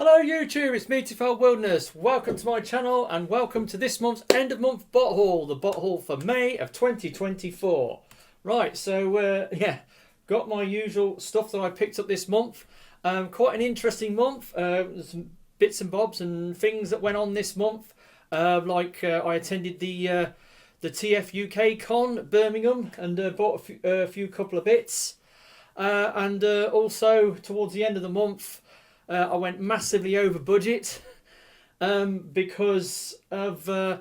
Hello YouTube, it's me TFUK Wilderness. Welcome to my channel and welcome to this month's end of month bot haul, the bot haul for May of 2024. Right, so yeah, got my usual stuff that I picked up this month. Quite an interesting month. There's some bits and bobs and things that went on this month. I attended the TFUK Con Birmingham and bought a few couple of bits. And also towards the end of the month, I went massively over budget because of a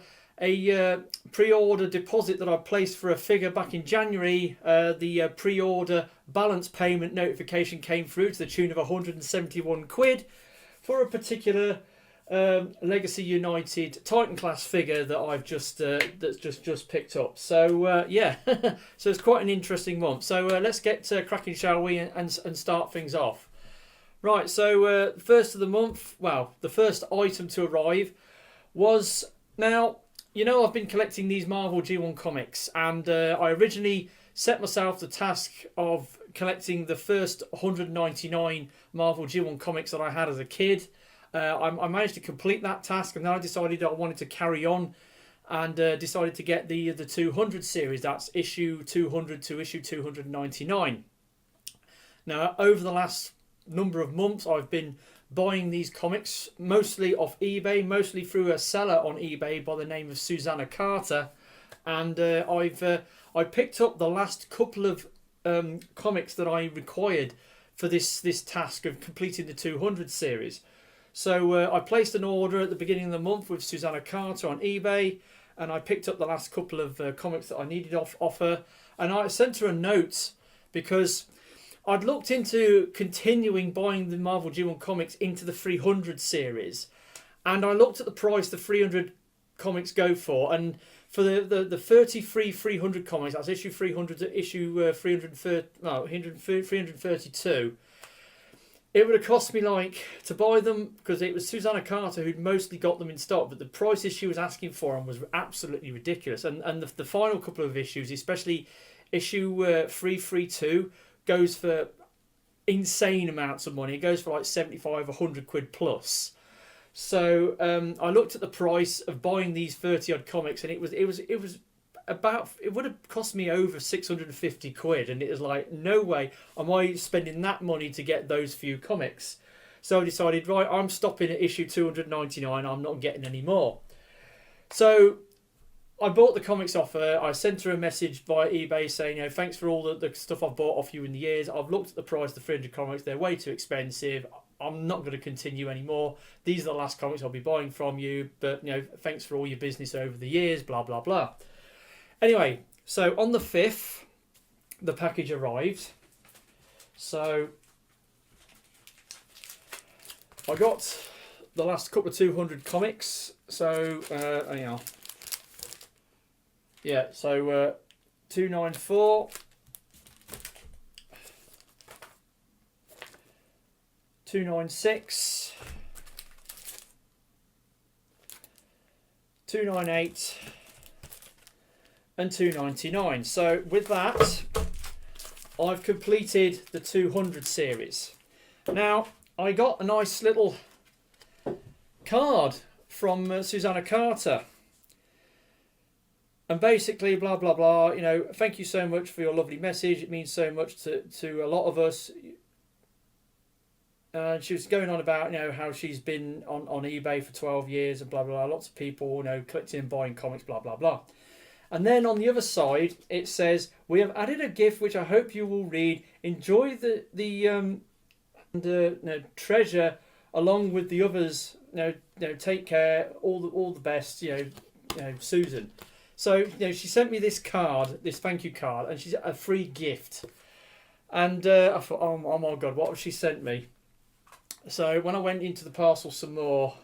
pre-order deposit that I placed for a figure back in January. The pre-order balance payment notification came through to the tune of 171 quid for a particular Legacy United Titan class figure that I've just picked up. So yeah, so it's quite an interesting month. So let's get cracking, shall we, and start things off. Right, so first of the month, well, the first item to arrive was, now, you know, I've been collecting these Marvel G1 comics, and I originally set myself the task of collecting the first 199 Marvel G1 comics that I had as a kid. I managed to complete that task, and then I decided I wanted to carry on and decided to get the 200 series. That's issue 200 to issue 299. Now, over the last number of months, I've been buying these comics mostly off eBay, mostly through a seller on eBay by the name of Susanna Carter, and I picked up the last couple of comics that I required for this task of completing the 200 series. So I placed an order at the beginning of the month with Susanna Carter on eBay, and I picked up the last couple of comics that I needed off her, and I sent her a note because I'd looked into continuing buying the Marvel G1 comics into the 300 series, and I looked at the price the 300 comics go for, and for the 33 300 comics, that's issue 300 to issue 332, it would have cost me, like, to buy them, because it was Susanna Carter who'd mostly got them in stock, but the prices she was asking for them was absolutely ridiculous, and the final couple of issues, especially issue 332, goes for insane amounts of money. It goes for like 75, 100 quid plus. So I looked at the price of buying these 30 odd comics, and it would have cost me over 650 quid, and it was like, no way am I spending that money to get those few comics. So I decided, right, I'm stopping at issue 299. I'm not getting any more. So I bought the comics off her. I sent her a message by eBay saying, you know, thanks for all the stuff I've bought off you in the years. I've looked at the price of the 300 comics. They're way too expensive. I'm not going to continue anymore. These are the last comics I'll be buying from you. But, you know, thanks for all your business over the years, blah, blah, blah. Anyway, so on the 5th, the package arrived. So I got the last couple of 200 comics. So, anyhow. Yeah, so 294, 296, 298, and 299. So with that, I've completed the 200 series. Now, I got a nice little card from Susanna Carter. And basically, blah, blah, blah, you know, thank you so much for your lovely message. It means so much to a lot of us. She was going on about, you know, how she's been on eBay for 12 years and blah, blah, blah. Lots of people, you know, collecting and buying comics, blah, blah, blah. And then on the other side, it says, we have added a gift which I hope you will read. Enjoy treasure along with the others. You know, take care. All the best. You know, Susan. So, you know, she sent me this card, this thank you card, and she's a free gift. And I thought, oh my God, what has she sent me? So when I went into the parcel some more,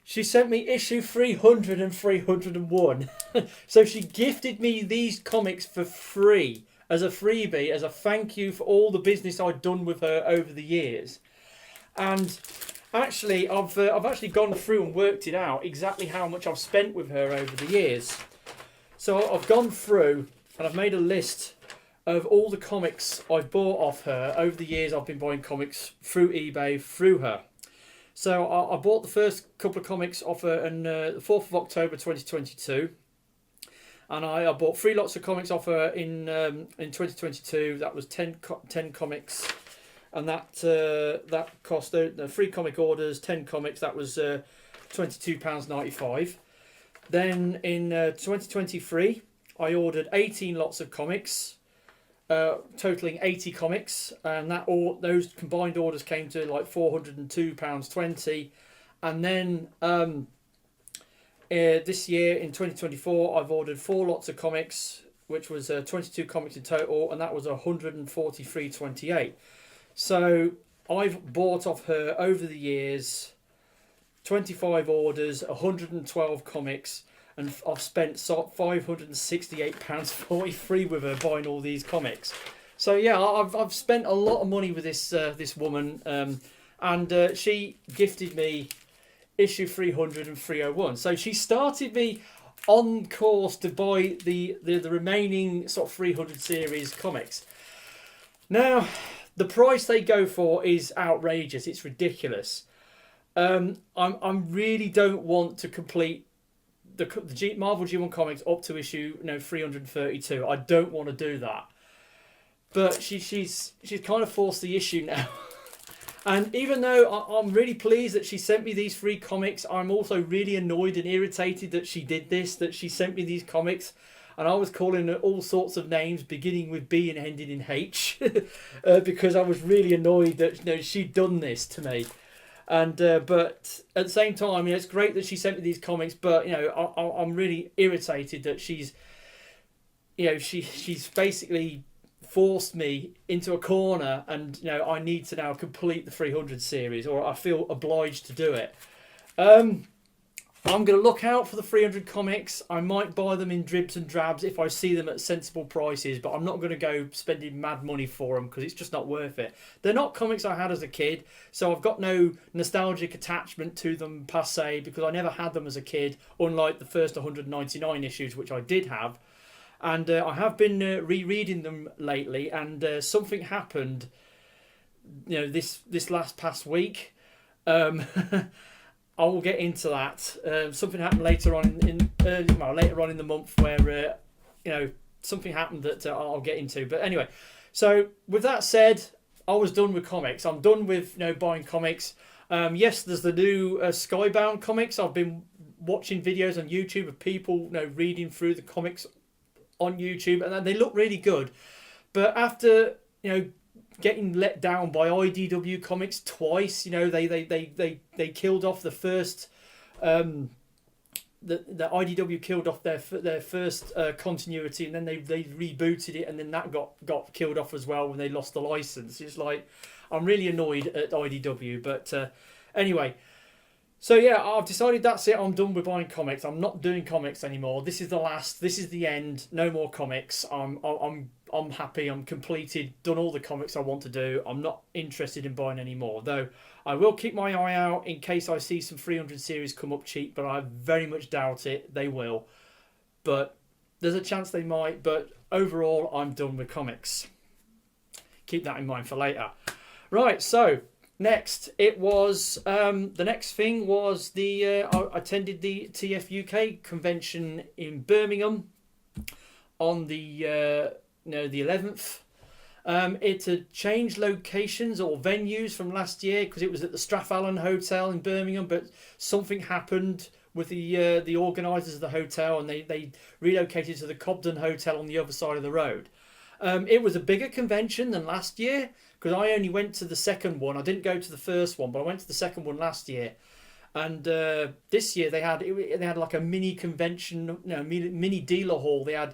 she sent me issue 300 and 301. So she gifted me these comics for free as a freebie, as a thank you for all the business I'd done with her over the years. And actually, I've actually gone through and worked it out exactly how much I've spent with her over the years. So I've gone through and I've made a list of all the comics I've bought off her over the years. I've been buying comics through eBay through her. So I bought the first couple of comics off her on the 4th of October 2022. And I bought 3 lots of comics off her in 2022. That was 10 comics. And that cost, the 3 comic orders, 10 comics, that was £22.95. Then in 2023, I ordered 18 lots of comics, totaling 80 comics, and those combined orders came to like £402.20. And then this year in 2024, I've ordered 4 lots of comics, which was 22 comics in total, and that was £143.28. So I've bought off her over the years 25 orders, 112 comics, and I've spent £568.43 with her buying all these comics. So yeah, I've spent a lot of money with this woman, and she gifted me issue 300 and 301. So she started me on course to buy the remaining sort of 300 series comics. Now, the price they go for is outrageous. It's ridiculous. I really don't want to complete the Marvel G1 comics up to issue 332. I don't want to do that. But she's kind of forced the issue now. And even though I'm really pleased that she sent me these 3 comics, I'm also really annoyed and irritated that she did this, that she sent me these comics. And I was calling her all sorts of names, beginning with B and ending in H, because I was really annoyed that she'd done this to me. And but at the same time, it's great that she sent me these comics, but I'm really irritated that she's basically forced me into a corner, and I need to now complete the 300 series, or I feel obliged to do it. I'm going to look out for the 300 comics. I might buy them in dribs and drabs if I see them at sensible prices, but I'm not going to go spending mad money for them because it's just not worth it. They're not comics I had as a kid, so I've got no nostalgic attachment to them per se, because I never had them as a kid, unlike the first 199 issues, which I did have. And I have been rereading them lately, and something happened this past week. I will get into that. Something happened later on later on in the month where something happened that I'll get into. But anyway, so with that said, I was done with comics. I'm done with buying comics. Yes, there's the new Skybound comics. I've been watching videos on YouTube of people reading through the comics on YouTube, and they look really good. But after getting let down by IDW Comics twice, they killed off the first. The IDW killed off their first continuity, and then they rebooted it, and then that got killed off as well when they lost the license. It's like, I'm really annoyed at IDW, but anyway. So yeah, I've decided that's it. I'm done with buying comics. I'm not doing comics anymore. This is the last. This is the end. No more comics. I'm happy. I'm completed. Done all the comics I want to do. I'm not interested in buying any more. Though I will keep my eye out in case I see some 300 series come up cheap. But I very much doubt it. They will. But there's a chance they might. But overall, I'm done with comics. Keep that in mind for later. Right. So. Next, it was the next thing was I attended the TFUK convention in Birmingham on the 11th. It had changed locations or venues from last year because it was at the Strathallan Hotel in Birmingham, but something happened with the organisers of the hotel, and they relocated to the Cobden Hotel on the other side of the road. It was a bigger convention than last year, because I only went to the second one. I didn't go to the first one, but I went to the second one last year. And this year they had like a mini convention, mini dealer hall. They had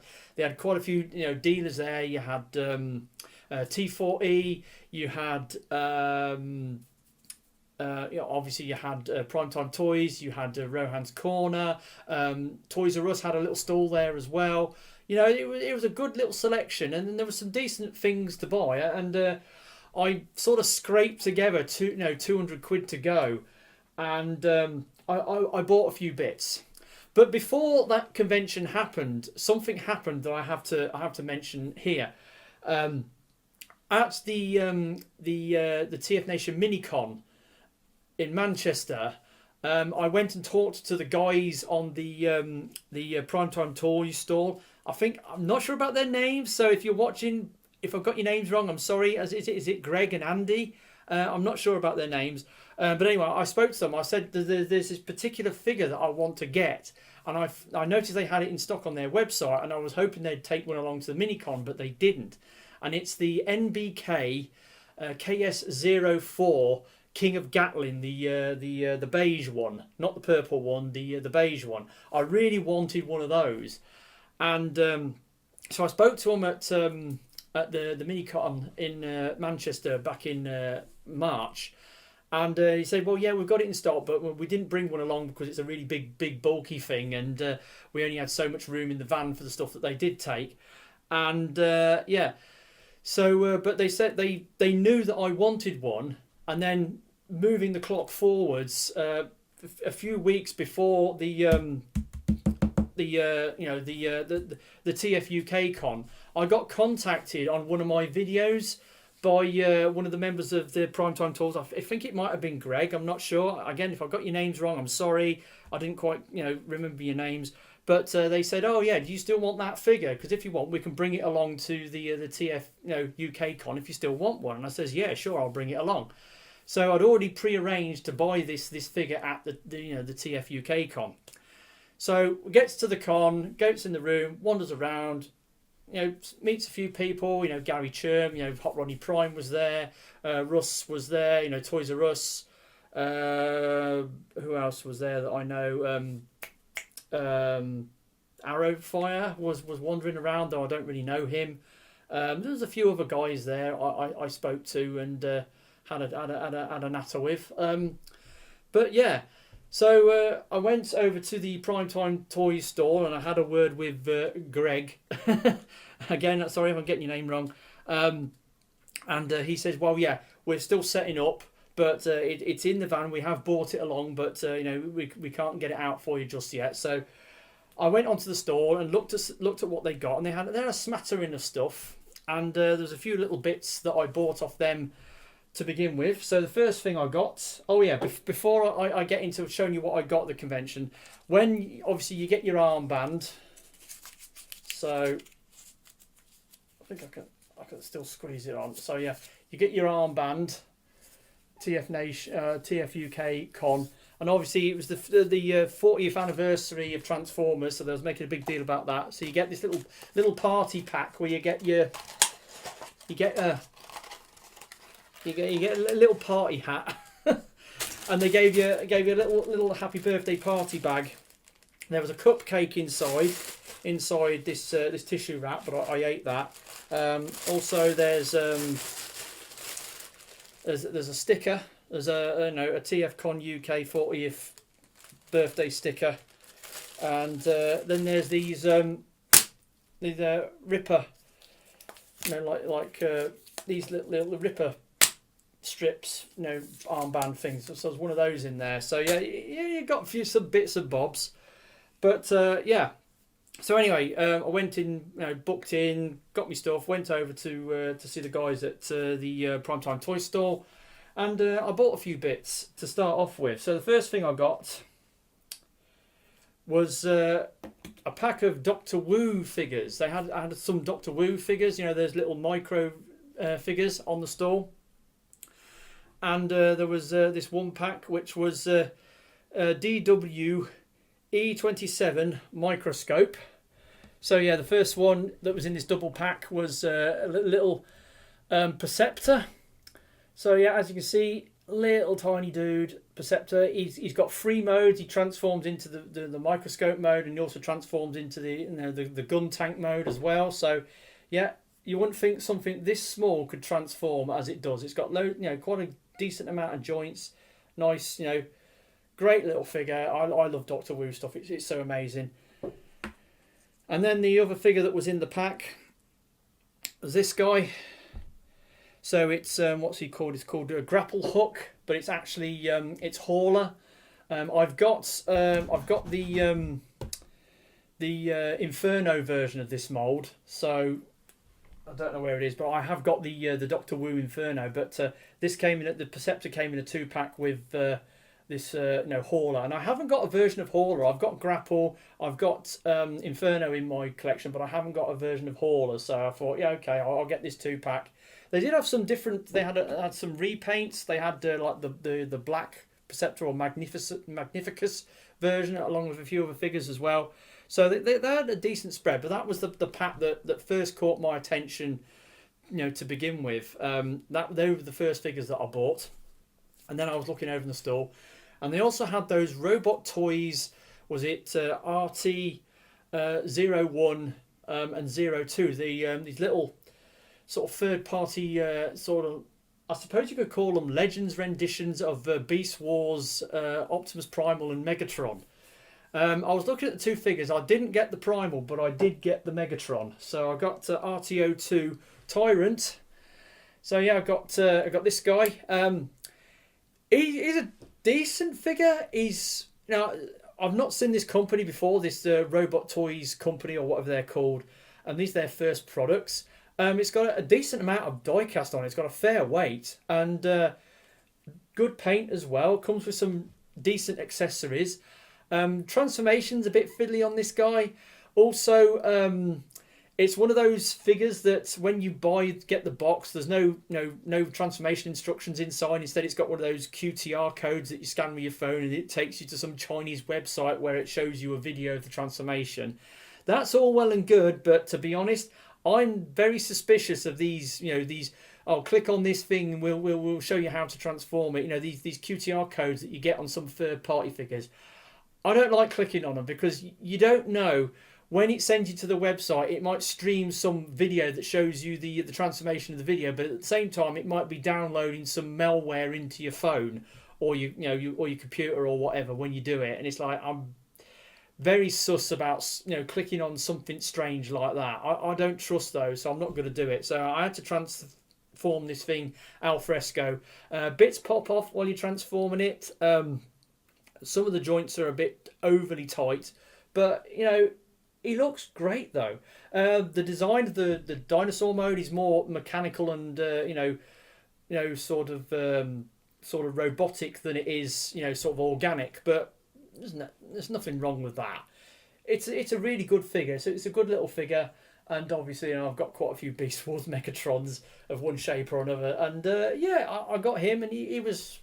quite a few dealers there. You had T4E. You had obviously you had Primetime Toys. You had Rohan's Corner. Toys R Us had a little stall there as well. It was a good little selection, and there were some decent things to buy. And I sort of scraped together 200 quid to go, and I bought a few bits. But before that convention happened, something happened that I have to mention here. At the TF Nation Minicon in Manchester, I went and talked to the guys on the Primetime Toys stall. I'm not sure about their names, so if you're watching, if I've got your names wrong, I'm sorry. Is it Greg and Andy? I'm not sure about their names. But anyway, I spoke to them. I said there's this particular figure that I want to get. And I noticed they had it in stock on their website. And I was hoping they'd take one along to the Minicon, but they didn't. And it's the NBK KS04 King of Gatling, the beige one. Not the purple one, the beige one. I really wanted one of those. And so I spoke to them at the Minicon in Manchester back in March, and he said, well, yeah, we've got it in stock, but we didn't bring one along because it's a really big bulky thing, and we only had so much room in the van for the stuff that they did take. And yeah, so but they said they knew that I wanted one, and then moving the clock forwards a few weeks before the TFUK Con, I got contacted on one of my videos by one of the members of the Primetime Tours. I think it might have been Greg. I'm not sure. Again, if I got your names wrong, I'm sorry. I didn't quite remember your names. But they said, oh yeah, do you still want that figure? Because if you want, we can bring it along to the TF UK Con if you still want one. And I says, yeah, sure, I'll bring it along. So I'd already pre-arranged to buy this figure at the TF UK Con. So gets to the con, goes in the room, wanders around, meets a few people. Gary Churm, Hot Rodney Prime was there, Russ was there. Toys R Us. Who else was there that I know? Arrowfire was wandering around, though I don't really know him. There's a few other guys there I spoke to and had a natter with. But yeah. So I went over to the Primetime Toys store and I had a word with Greg. Again, sorry if I'm getting your name wrong. And he says, well, yeah, we're still setting up, but it's in the van. We have brought it along, but we can't get it out for you just yet. So I went onto the store and looked at what they got, and they had a smattering of stuff. And there's a few little bits that I bought off them to begin with. So the first thing I got, before I get into showing you what I got at the convention, when obviously you get your armband, so I think I can still squeeze it on. So yeah, you get your armband, TF UK Con, and obviously it was the 40th anniversary of Transformers, so they was making a big deal about that. So you get this little party pack where you get a little party hat, and they gave you a little happy birthday party bag. There was a cupcake inside this tissue wrap, but I ate that. Also, there's a sticker. There's a TF Con UK 40th birthday sticker, and then there's these Ripper, these little Ripper strips, armband things. So there's one of those in there. So yeah, you got some bits and bobs, but yeah. So anyway, I went in, booked in, got my stuff, went over to see the guys at the Primetime Toy Store, and I bought a few bits to start off with. So the first thing I got was a pack of Doctor Wu figures. I had some Doctor Wu figures. There's little micro figures on the store. And there was this one pack which was DW E27 microscope. So yeah, the first one that was in this double pack was a little Perceptor. So yeah, as you can see, little tiny dude, Perceptor. He's got 3 modes. He transforms into the microscope mode, and he also transforms into the gun tank mode as well. So yeah, you wouldn't think something this small could transform as it does. It's got quite a decent amount of joints. Nice, great little figure. I love Doctor Wu stuff. It's so amazing. And then the other figure that was in the pack was this guy. So it's what's he called? It's called a Grapple Hook, but it's actually it's Hauler. I've got the Inferno version of this mold. So I don't know where it is, but I have got the Doctor Wu Inferno. But this came in, the Perceptor came in a 2-pack with this hauler, and I haven't got a version of hauler. I've got Grapple, I've got Inferno in my collection, but I haven't got a version of hauler. So I thought, yeah, okay, I'll get this 2-pack. They did have some different. They had some repaints. They had like the black Perceptor or Magnificus version, along with a few other figures as well. So they had a decent spread, but that was the pack that first caught my attention, to begin with. They were the first figures that I bought, and then I was looking over in the store, and they also had those robot toys. Was it RT 01 and 02? These little sort of third-party sort of, I suppose you could call them Legends renditions of Beast Wars, Optimus Primal and Megatron. I was looking at the 2 figures. I didn't get the Primal, but I did get the Megatron. So I got RTO2 Tyrant. So yeah, I got this guy. He's a decent figure. I've not seen this company before, this Robot Toys company or whatever they're called, and these are their first products. It's got a decent amount of die cast on it. It's got a fair weight and good paint as well. Comes with some decent accessories. Transformation's a bit fiddly on this guy. Also, it's one of those figures that when you get the box, there's no transformation instructions inside. Instead, it's got one of those QTR codes that you scan with your phone, and it takes you to some Chinese website where it shows you a video of the transformation. That's all well and good, but to be honest, I'm very suspicious of these. Oh, click on this thing, and we'll show you how to transform it. These QTR codes that you get on some third-party figures. I don't like clicking on them because you don't know when it sends you to the website. It might stream some video that shows you the transformation of the video, but at the same time, it might be downloading some malware into your phone or your computer or whatever when you do it. And it's like, I'm very sus about clicking on something strange like that. I don't trust those, so I'm not going to do it. So I had to transform this thing al fresco. Bits pop off while you're transforming it. Some of the joints are a bit overly tight, but he looks great though. The design of the dinosaur mode is more mechanical and sort of robotic than it is sort of organic, but there's nothing wrong with that. It's a really good figure. So it's a good little figure, and obviously I've got quite a few Beast Wars Megatrons of one shape or another, and I got him, and he was,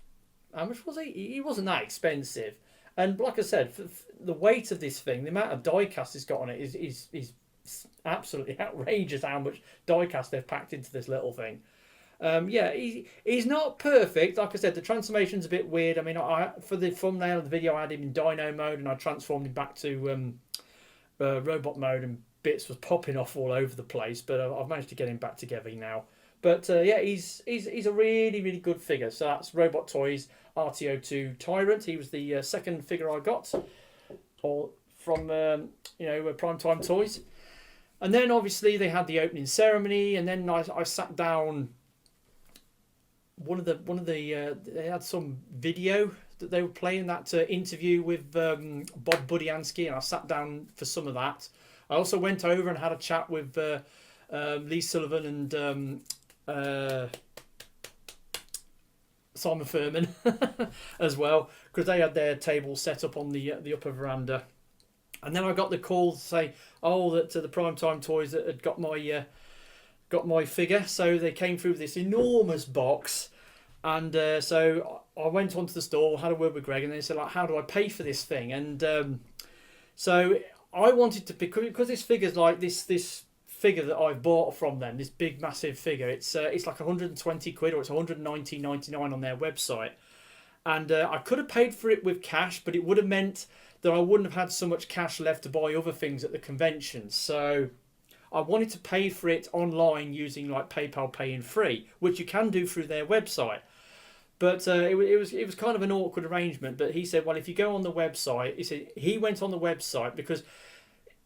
how much was he? He wasn't that expensive, and like I said, the weight of this thing, the amount of die cast it's got on it is absolutely outrageous. How much die cast they've packed into this little thing. He's not perfect. Like I said, the transformation's a bit weird. I mean, for the thumbnail of the video, I had him in Dino mode, and I transformed him back to robot mode, and bits was popping off all over the place. But I've managed to get him back together now. But he's a really, really good figure. So that's Robot Toys RTO2 Tyrant. He was the second figure I got, from Primetime Toys. And then obviously they had the opening ceremony, and then I sat down. One of the they had some video that they were playing, that interview with Bob Budiansky, and I sat down for some of that. I also went over and had a chat with Lee Sullivan and Simon Furman as well, because they had their table set up on the upper veranda. And then I got the call to say, that the Primetime Toys that had got my figure. So they came through this enormous box, and so I went onto the store, had a word with Greg, and they said, like, how do I pay for this thing? And so I wanted to, because this figure's like this figure that I've bought from them, this big massive figure. It's like 120 quid, or it's 119.99 on their website, and I could have paid for it with cash, but it would have meant that I wouldn't have had so much cash left to buy other things at the convention. So I wanted to pay for it online using like PayPal Pay in Free, which you can do through their website. But it was kind of an awkward arrangement. But he said, well, if you go on the website, he went on the website because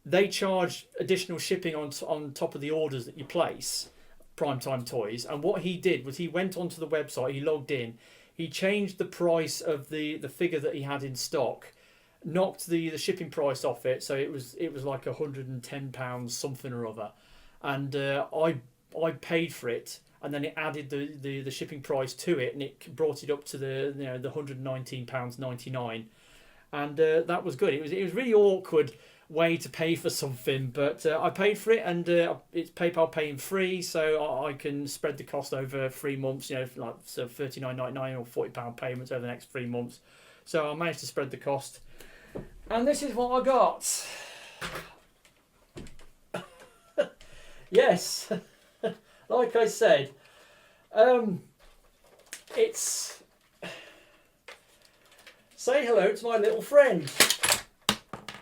they charge additional shipping on top of the orders that you place, Primetime Toys. And what he did was he went onto the website, he logged in, he changed the price of the figure that he had in stock, knocked the shipping price off it, so it was like £110 something or other, and I paid for it, and then it added the shipping price to it, and it brought it up to the the £119.99, and that was good. It was really awkward way to pay for something, but I paid for it, and it's PayPal paying free, so I can spread the cost over 3 months. Like so £39.99 or £40 payments over the next 3 months. So I managed to spread the cost, and this is what I got. Yes, like I said, it's say hello to my little friend.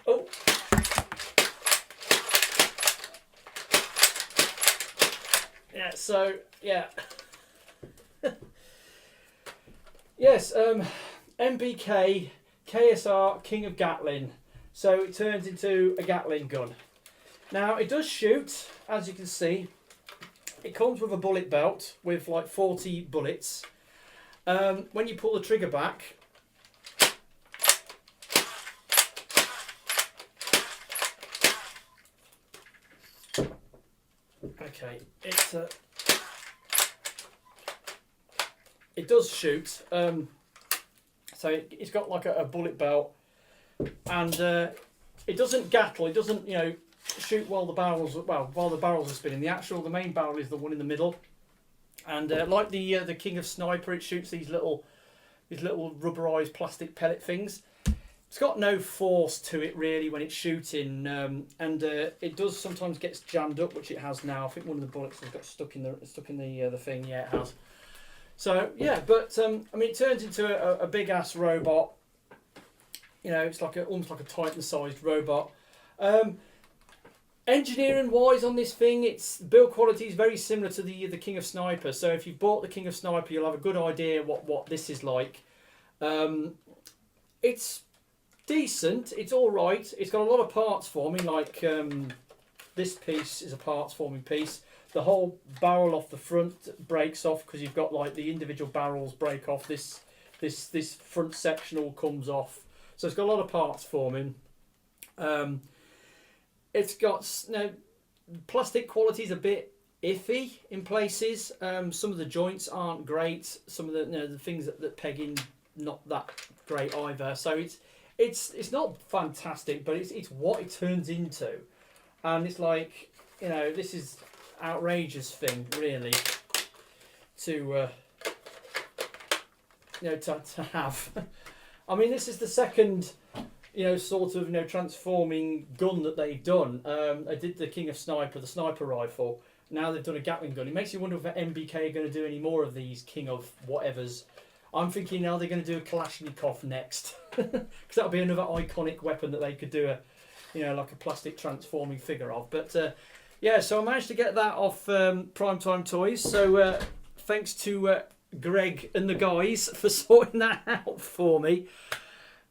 Oh. Yeah, so, yeah. Yes, MBK KSR King of Gatling. So it turns into a Gatling gun. Now, it does shoot, as you can see. It comes with a bullet belt with like 40 bullets. When you pull the trigger back, okay, it does shoot. So it's got like a bullet belt, and it doesn't gattle. It doesn't shoot while the barrels are spinning. The main barrel is the one in the middle, and like the King of Sniper, it shoots these little rubberized plastic pellet things. It's got no force to it really when it's shooting, and it does sometimes gets jammed up, which it has now. I think one of the bullets has got stuck in the thing. Yeah, it has. So yeah, but I mean, it turns into a big ass robot. It's like almost like a Titan-sized robot. Engineering wise on this thing, its build quality is very similar to the King of Sniper. So if you've bought the King of Sniper, you'll have a good idea what this is like. It's decent. It's all right. It's got a lot of parts forming. Like this piece is a parts forming piece. The whole barrel off the front breaks off because you've got like the individual barrels break off. This front section all comes off. So it's got a lot of parts forming. It's got plastic quality is a bit iffy in places. Some of the joints aren't great. Some of the things that peg in not that great either. So it's not fantastic, but it's what it turns into, and it's like this is outrageous thing really to to have. I mean, this is the second sort of transforming gun that they've done. They did the King of Sniper, the sniper rifle. Now they've done a Gatling gun. It makes you wonder if MBK are going to do any more of these King of whatevers. I'm thinking now they're going to do a Kalashnikov next, because that'll be another iconic weapon that they could do like a plastic transforming figure of. But yeah, so I managed to get that off Primetime Toys. So thanks to Greg and the guys for sorting that out for me.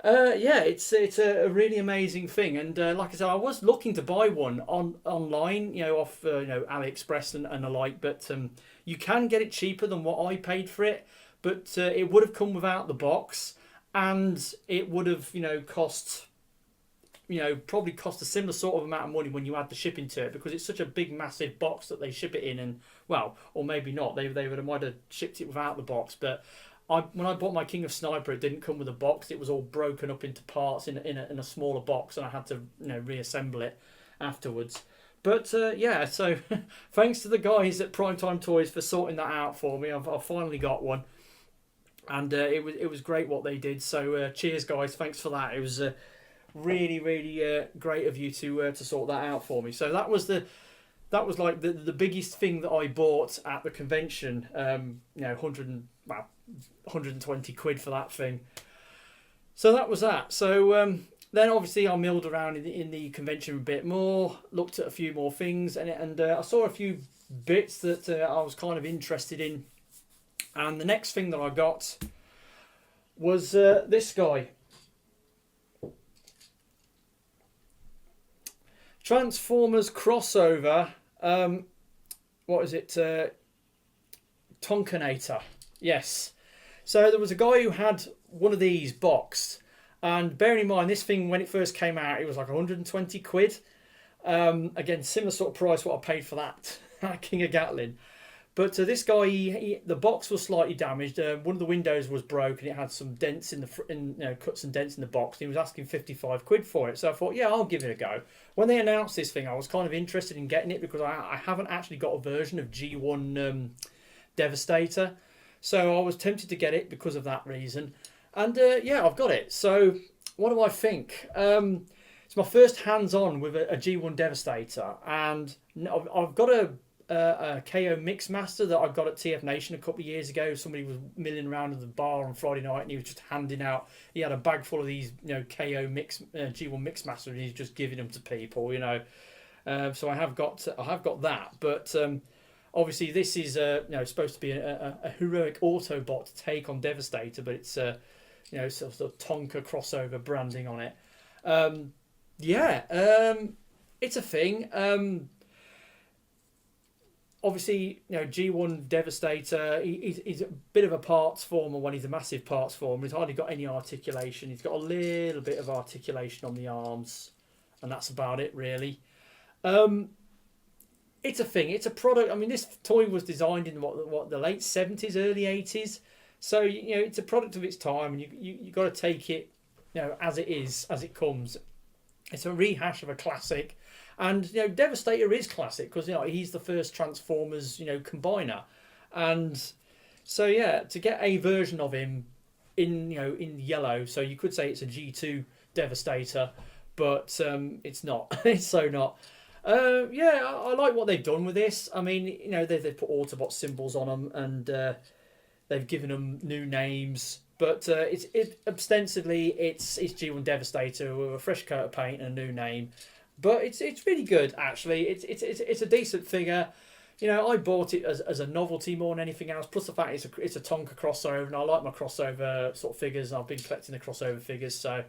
Yeah, it's a really amazing thing, and like I said, I was looking to buy one online, off AliExpress and the like, but you can get it cheaper than what I paid for it, but it would have come without the box, and it would have cost probably cost a similar sort of amount of money when you add the shipping to it, because it's such a big massive box that they ship it in, and or maybe not, they might have shipped it without the box, but when I bought my King of Sniper, it didn't come with a box. It was all broken up into parts in a smaller box, and I had to reassemble it afterwards. But yeah, so thanks to the guys at Primetime Toys for sorting that out for me. I've finally got one, and it was great what they did. So cheers, guys! Thanks for that. It was really great of you to sort that out for me. So that was like the biggest thing that I bought at the convention. 120 quid for that thing. So that was that. So then obviously I milled around in the convention a bit more, looked at a few more things, and I saw a few bits that I was kind of interested in. And the next thing that I got was this guy. Transformers crossover. What is it? Tonkanator. Yes. So there was a guy who had one of these boxed, and bearing in mind this thing when it first came out, it was like 120 quid. Again, similar sort of price what I paid for that hacking a Gatling. But this guy, the box was slightly damaged. One of the windows was broken. It had some dents in the cuts and dents in the box. And he was asking 55 quid for it. So I thought, yeah, I'll give it a go. When they announced this thing, I was kind of interested in getting it because I haven't actually got a version of G1 Devastator. So I was tempted to get it because of that reason. And yeah, I've got it. So what do I think? It's my first hands-on with a G1 Devastator, and I've got a KO Mixmaster that I got at TF Nation a couple of years ago. Somebody was milling around at the bar on Friday night, and he was just handing out. He had a bag full of these, KO G1 Mixmaster, and he's just giving them to people, So I have got that, but obviously this is supposed to be a heroic Autobot take on Devastator, but it's sort of Tonka crossover branding on it. It's a thing. Obviously, G1 Devastator, he's a bit of a parts former when he's a massive parts former. He's hardly got any articulation. He's got a little bit of articulation on the arms, and that's about it, really. It's a thing. It's a product. I mean, this toy was designed in the late 70s, early 80s. So, it's a product of its time, and you got to take it, as it is, as it comes. It's a rehash of a classic. And Devastator is classic because he's the first Transformers combiner, and so yeah, to get a version of him in yellow, so you could say it's a G2 Devastator, but it's not. It's so not. I like what they've done with this. I mean, they've put Autobot symbols on them, and they've given them new names. But it's ostensibly it's G1 Devastator with a fresh coat of paint and a new name. But it's really good, actually. It's a decent figure. I bought it as a novelty more than anything else. Plus the fact it's a Tonka crossover, and I like my crossover sort of figures. And I've been collecting the crossover figures, so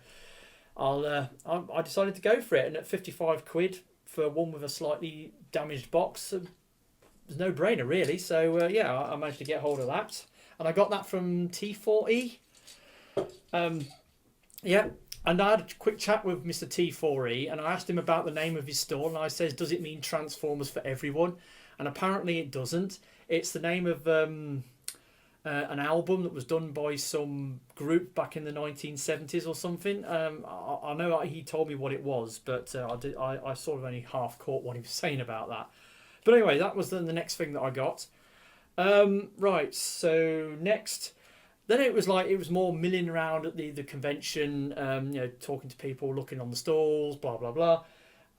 I decided to go for it. And at 55 quid for one with a slightly damaged box, it's no brainer really. So I managed to get hold of that, and I got that from T4E. And I had a quick chat with Mr. T4E, and I asked him about the name of his store, and I says, does it mean Transformers for everyone? And apparently it doesn't. It's the name of an album that was done by some group back in the 1970s or something. I know he told me what it was, but I sort of only half caught what he was saying about that. But anyway, that was the next thing that I got. Right, so next... Then it was more milling around at the convention, talking to people, looking on the stalls, blah, blah, blah.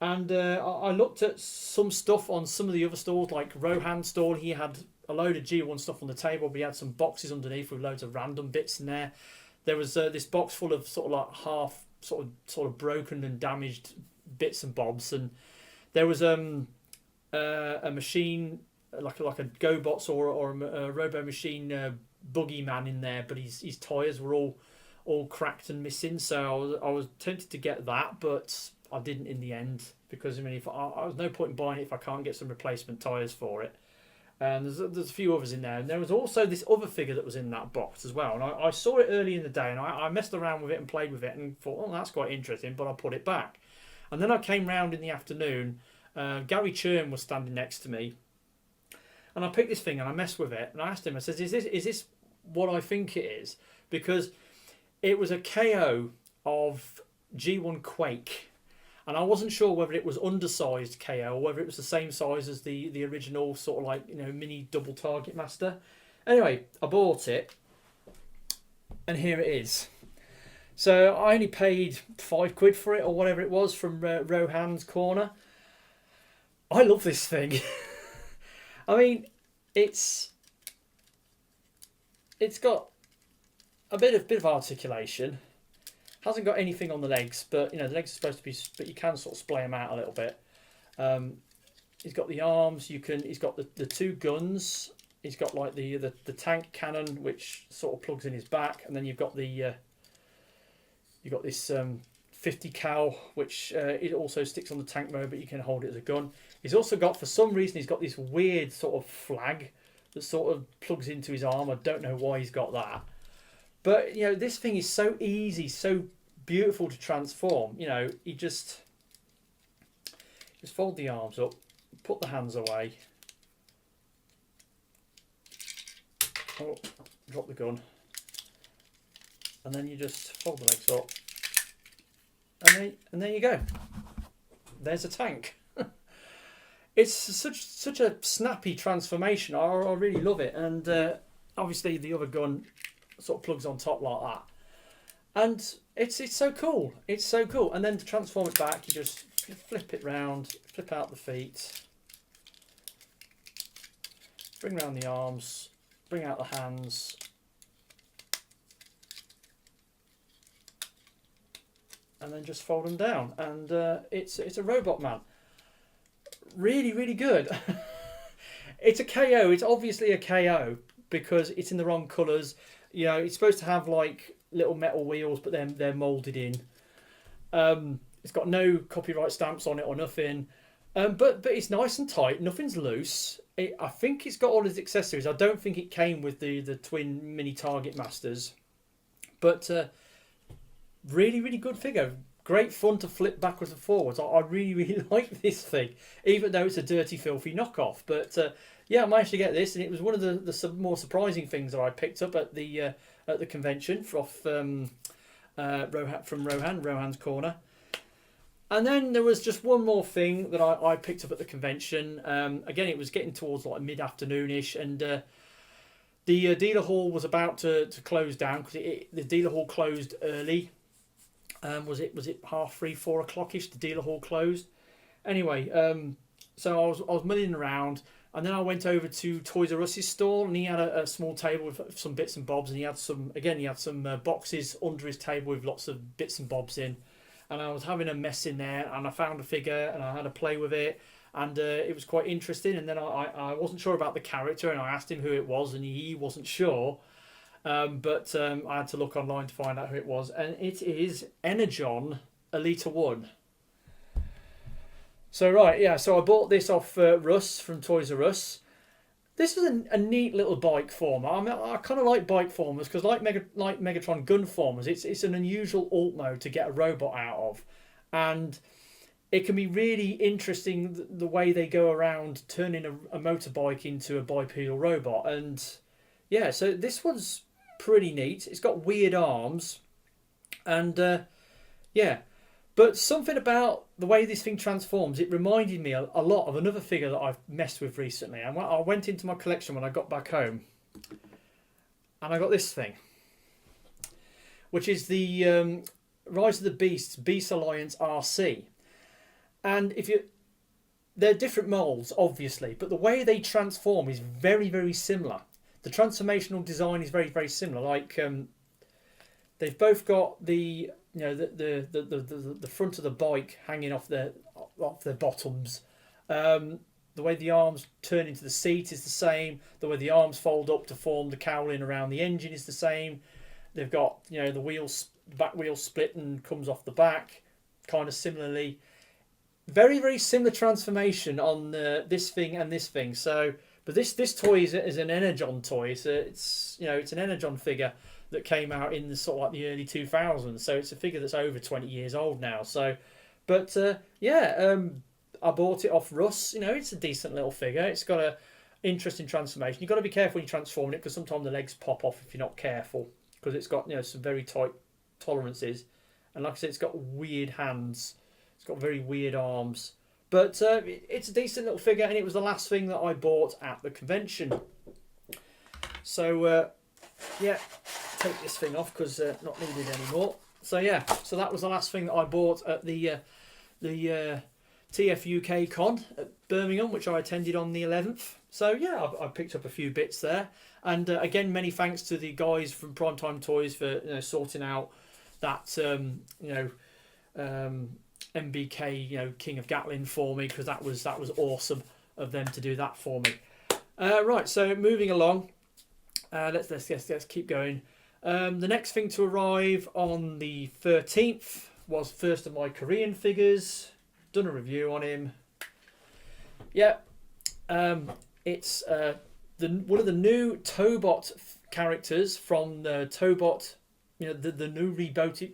And I looked at some stuff on some of the other stalls, like Rohan's stall. He had a load of G1 stuff on the table, but he had some boxes underneath with loads of random bits in there. There was this box full of sort of like half sort of broken and damaged bits and bobs. And there was a machine, like a GoBots or a Robo Machine Boogeyman in there, but his tyres were all cracked and missing, so I was tempted to get that, but I didn't in the end, because I was no point in buying it if I can't get some replacement tyres for it. And there's a few others in there, and there was also this other figure that was in that box as well, and I saw it early in the day, and I messed around with it and played with it and thought, oh, that's quite interesting, but I put it back. And then I came round in the afternoon, Gary Churn was standing next to me, and I picked this thing and I messed with it, and I asked him, I said, is this what I think it is? Because it was a KO of G1 Quake, and I wasn't sure whether it was undersized KO or whether it was the same size as the original sort of like mini double target master. Anyway, I bought it, and here it is. So I only paid 5 quid for it or whatever it was from Rohan's corner. I love this thing. I mean, it's got a bit of articulation. Hasn't got anything on the legs, but the legs are supposed to be. But you can sort of splay them out a little bit. He's got the arms. He's got the two guns. He's got like the tank cannon, which sort of plugs in his back, and then you've got this 50 cal, which it also sticks on the tank mode, but you can hold it as a gun. He's also got, for some reason, he's got this weird sort of flag that sort of plugs into his arm. I don't know why he's got that. But, this thing is so easy, so beautiful to transform. You just fold the arms up, put the hands away, Oh, drop the gun. And then you just fold the legs up. And there you go. There's a tank. It's such a snappy transformation. I really love it. And obviously the other gun sort of plugs on top like that. And it's so cool. It's so cool. And then to transform it back, you just flip it round, flip out the feet, bring round the arms, bring out the hands. And then just fold them down. And it's a robot man. Really, really good. It's a KO. It's obviously a KO because it's in the wrong colours. You know, it's supposed to have like little metal wheels, but then they're moulded in. It's got no copyright stamps on it or nothing. But it's nice and tight. Nothing's loose. I think it's got all its accessories. I don't think it came with the twin mini Target Masters. But really, really good figure. Great fun to flip backwards and forwards. I really, really like this thing, even though it's a dirty, filthy knockoff. But yeah, I managed to get this, and it was one of the more surprising things that I picked up at the convention from Rohan's Corner. And then there was just one more thing that I picked up at the convention. Again, it was getting towards like mid-afternoon-ish, and the dealer hall was about to close down because the dealer hall closed early. Was it 3:30, 4 o'clock-ish? The dealer hall closed. Anyway, so I was milling around, and then I went over to Toys R Us's store, and he had a small table with some bits and bobs, and he had some boxes under his table with lots of bits and bobs in, and I was having a mess in there, and I found a figure, and I had a play with it, and it was quite interesting. And then I wasn't sure about the character, and I asked him who it was, and he wasn't sure. But I had to look online to find out who it was, and it is Energon Elita-One. So right, yeah, so I bought this off Russ from Toys R Us. This is a neat little bike former. I mean, I kind of like bike formers because, like Megatron gun formers, it's an unusual alt mode to get a robot out of, and it can be really interesting the way they go around turning a motorbike into a bipedal robot. And yeah, so this one's pretty neat. It's got weird arms, and yeah, but something about the way this thing transforms, it reminded me a lot of another figure that I've messed with recently. And I went into my collection when I got back home, and I got this thing, which is the Rise of the Beast Alliance RC. And they're different molds, obviously, but the way they transform is very, very similar. The transformational design is very, very similar. Like they've both got the front of the bike hanging off their bottoms. The way the arms turn into the seat is the same. The way the arms fold up to form the cowling around the engine is the same. They've got the back wheel split and comes off the back, kind of similarly. Very, very similar transformation on this thing and this thing. So. But this toy is an Energon toy. So it's an Energon figure that came out in the sort of like the early 2000s. So it's a figure that's over 20 years old now. So, but I bought it off Russ. It's a decent little figure. It's got a interesting transformation. You've got to be careful when you transform it because sometimes the legs pop off if you're not careful because it's got some very tight tolerances. And like I said, it's got weird hands. It's got very weird arms. But it's a decent little figure, and it was the last thing that I bought at the convention. So, yeah, take this thing off because not needed anymore. So, yeah, so that was the last thing that I bought at the TFUK Con at Birmingham, which I attended on the 11th. So, yeah, I picked up a few bits there. And, again, many thanks to the guys from Primetime Toys for sorting out that, MBK, King of Gatling for me, because that was awesome of them to do that for me. Right, so moving along, let's keep going. The next thing to arrive on the 13th was first of my Korean figures. Done a review on him. Yeah, it's one of the new Tobot characters from the Tobot, the new rebooted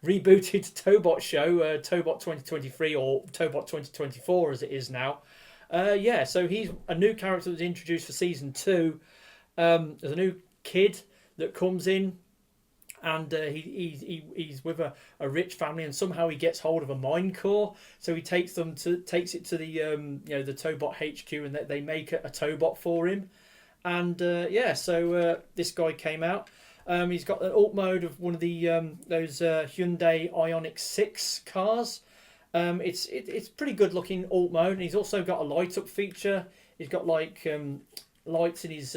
Tobot show, Tobot 2023 or Tobot 2024 as it is now. So he's a new character that was introduced for season 2. There's a new kid that comes in, and he's with a rich family, and somehow he gets hold of a mine core. So he takes it to the the Tobot HQ, and they make a Tobot for him. And so this guy came out. He's got an alt mode of one of the those Hyundai Ioniq 6 cars. It's pretty good looking alt mode, and he's also got a light up feature. He's got like lights in his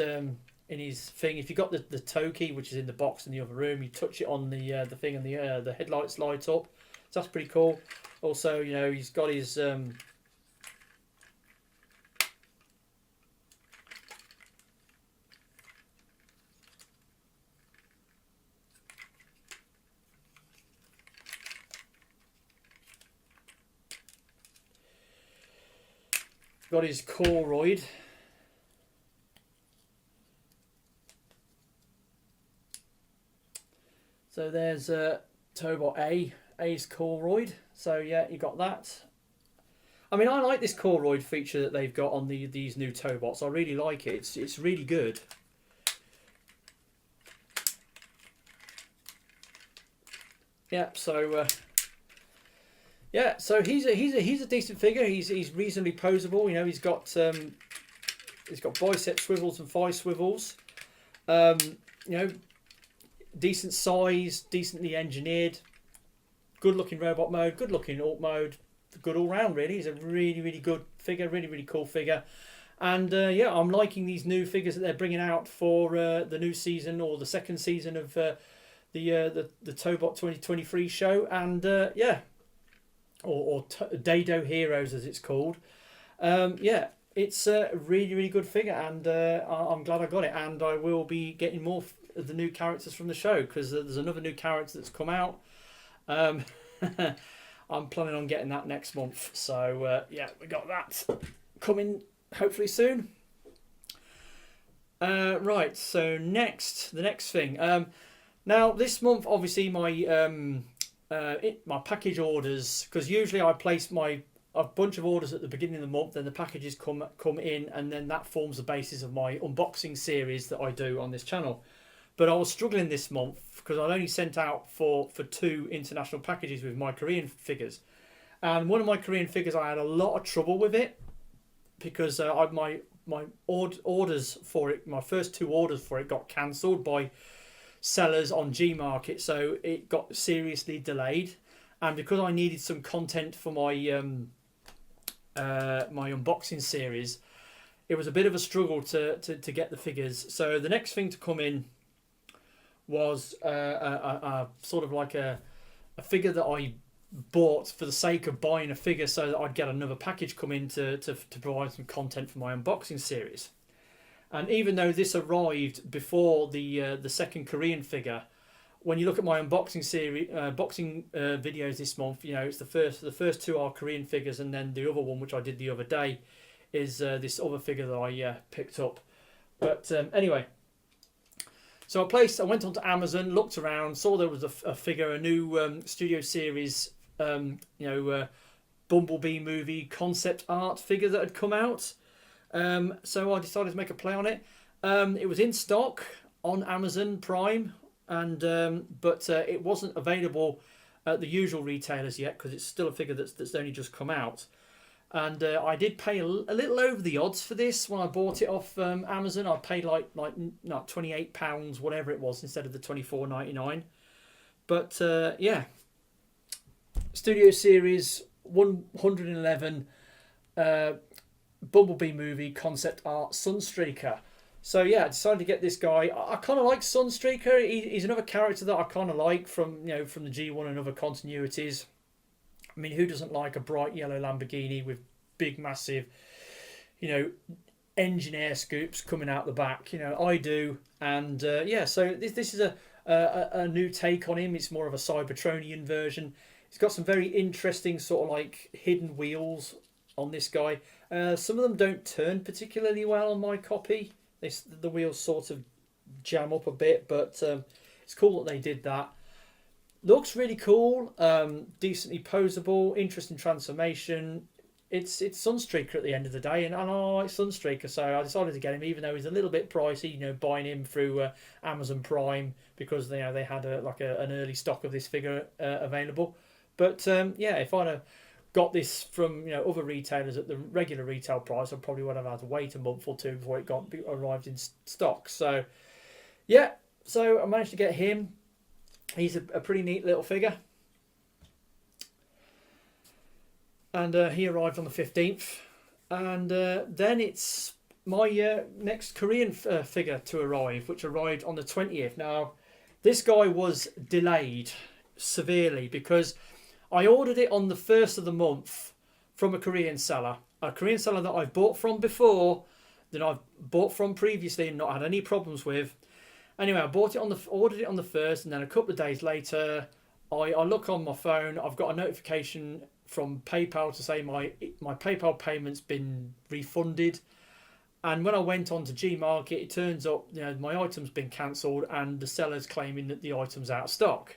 thing. If you got the tow key, which is in the box in the other room, you touch it on the thing, and the headlights light up. So that's pretty cool. Also, he's got his Colroyd. So there's Tobot A. A's Colroyd. So yeah, you got that. I mean, I like this Colroyd feature that they've got on these new Tobots. I really like it. It's really good. Yeah. So so he's a decent figure. He's reasonably posable. He's got bicep swivels and thigh swivels. Decent size, decently engineered, good looking robot mode, good looking alt mode, good all round really. He's a really good figure, really cool figure. And I'm liking these new figures that they're bringing out for the new season, or the second season of the Tobot 2023 show. And or Dado Heroes as it's called. It's a really good figure, and I'm glad I got it, and I will be getting more of the new characters from the show, because there's another new character that's come out. I'm planning on getting that next month, so we got that coming hopefully soon. Right, so the next thing. Now this month, obviously my package orders, because usually I place a bunch of orders at the beginning of the month, then the packages come in, and then that forms the basis of my unboxing series that I do on this channel. But I was struggling this month because I'd only sent out for 2 international packages with my Korean figures, and one of my Korean figures I had a lot of trouble with it, because my orders for it, my first 2 orders for it, got cancelled by sellers on Gmarket, so it got seriously delayed. And because I needed some content for my my unboxing series, it was a bit of a struggle to get the figures. So the next thing to come in was a sort of like a figure that I bought for the sake of buying a figure, so that I'd get another package come in to provide some content for my unboxing series. And even though this arrived before the second Korean figure, when you look at my unboxing series, videos this month, it's the first 2 are Korean figures, and then the other one, which I did the other day, is this other figure that I picked up. But anyway, so I went onto Amazon, looked around, saw there was a figure, a new Studio Series, Bumblebee movie concept art figure that had come out. So I decided to make a play on it. It was in stock on Amazon Prime, and but it wasn't available at the usual retailers yet, because it's still a figure that's only just come out. And I did pay a little over the odds for this when I bought it off Amazon. I paid like £28, whatever it was, instead of the $24.99. But Studio Series 111 Bumblebee movie concept art Sunsteaker. So I decided to get this guy. I kind of like Sunsteaker. He's another character that I kind of like from the G1 and other continuities. I mean, who doesn't like a bright yellow Lamborghini with big, massive, engine air scoops coming out the back? I do. And so this is a new take on him. It's more of a Cybertronian version. He's got some very interesting sort of like hidden wheels on this guy. Some of them don't turn particularly well on my copy. The wheels sort of jam up a bit, but it's cool that they did that. Looks really cool, decently posable, interesting transformation. it's Sunsteaker at the end of the day, and I like Sunsteaker, so I decided to get him, even though he's a little bit pricey. You know, buying him through Amazon Prime because they had an early stock of this figure available. But yeah, if I'd have got this from other retailers at the regular retail price, I probably would have had to wait a month or two before it arrived in stock. So yeah, so I managed to get him. He's a pretty neat little figure. And he arrived on the 15th. And then it's my next Korean figure to arrive, which arrived on the 20th. Now, this guy was delayed severely because I ordered it on the 1st of the month from a Korean seller that I've bought from before, that I've bought from previously and not had any problems with. Anyway, I ordered it on the 1st, and then a couple of days later, I look on my phone. I've got a notification from PayPal to say my PayPal payment's been refunded. And when I went on to Gmarket, it turns up my item's been cancelled and the seller's claiming that the item's out of stock.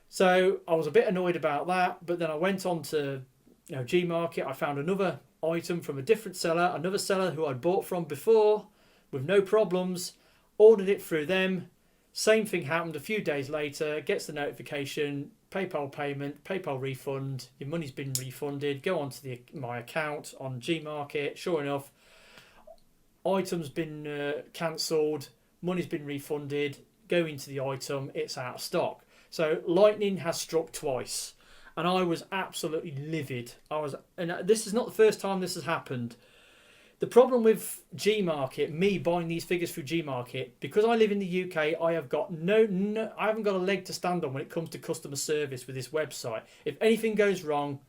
So I was a bit annoyed about that, but then I went on to Gmarket. I found another item from a different seller, another seller who I'd bought from before with no problems, ordered it through them. Same thing happened a few days later, gets the notification, PayPal payment, PayPal refund, your money's been refunded. Go on to my account on Gmarket. Sure enough, item's been cancelled, money's been refunded. Go into the item, it's out of stock. So lightning has struck twice, and I was absolutely livid. And this is not the first time this has happened. The problem with Gmarket, me buying these figures through Gmarket, because I live in the UK, I have got I haven't got a leg to stand on when it comes to customer service with this website. If anything goes wrong,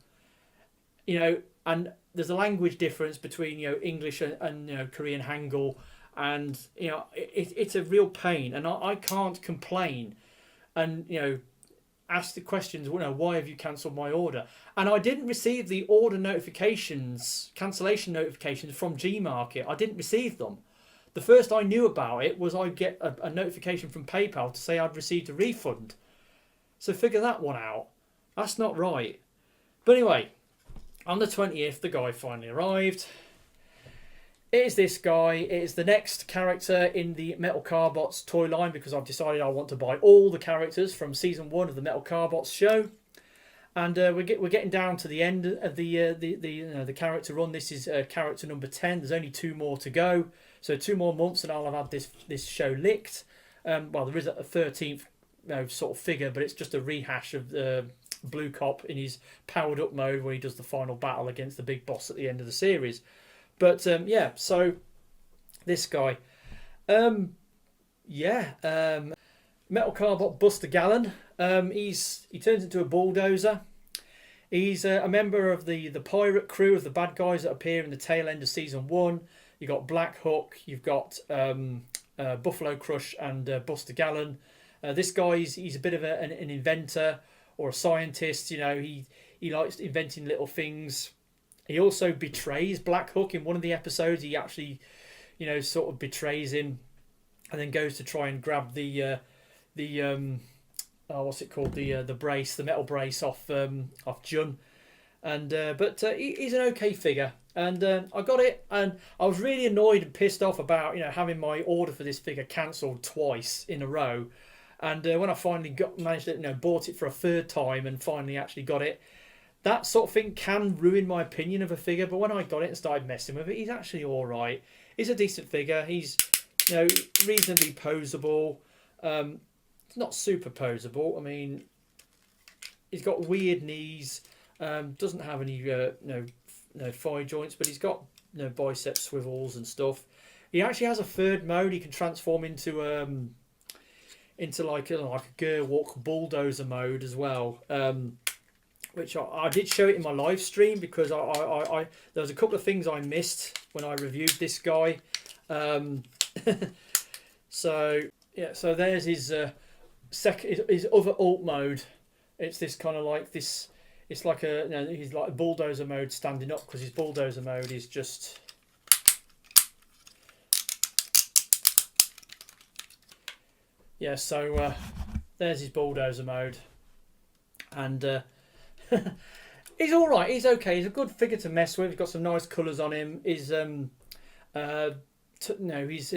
and there's a language difference between English and Korean Hangul, and it's a real pain, and I can't complain, and ask the questions. Why have you cancelled my order? And I didn't receive the order notifications, cancellation notifications from Gmarket. I didn't receive them. The first I knew about it was I get a notification from PayPal to say I'd received a refund. So figure that one out. That's not right. But anyway, on the 20th, the guy finally arrived. It is this guy. It is the next character in the Metal Cardbots toy line, because I've decided I want to buy all the characters from season 1 of the Metal Cardbots show. And we're getting down to the end of the character run. This is character number 10. There's only 2 more to go, so 2 more months and I'll have had this show licked. Well, there is a 13th sort of figure, but it's just a rehash of the Blue Cop in his powered up mode where he does the final battle against the big boss at the end of the series. But yeah, so this guy, Metal Cardbot Buster Gallon. He turns into a bulldozer. He's a member of the pirate crew of the bad guys that appear in the tail end of season 1. You've got Black Hook, you've got Buffalo Crush and Buster Gallon. This guy, he's a bit of an inventor or a scientist. He likes inventing little things. He also betrays Black Hook in one of the episodes. He actually, sort of betrays him, and then goes to try and grab the what's it called? The brace, the metal brace off Jun. And but he's an okay figure, and I got it, and I was really annoyed and pissed off about having my order for this figure cancelled twice in a row. And when I finally managed to bought it for a 3rd time and finally actually got it. That sort of thing can ruin my opinion of a figure, but when I got it and started messing with it, he's actually all right. He's a decent figure. He's, reasonably posable. It's not super posable. I mean, he's got weird knees. Doesn't have any thigh joints, but he's got bicep swivels and stuff. He actually has a 3rd mode. He can transform into like a Gerwalk bulldozer mode as well. Which I did show it in my live stream, because I there was a couple of things I missed when I reviewed this guy. So yeah, so there's his his other alt mode. It's this kind of like this. It's like he's like a bulldozer mode standing up, because his bulldozer mode is just. Yeah, so there's his bulldozer mode, and He's all right. He's okay. He's a good figure to mess with. He's got some nice colours on him. His his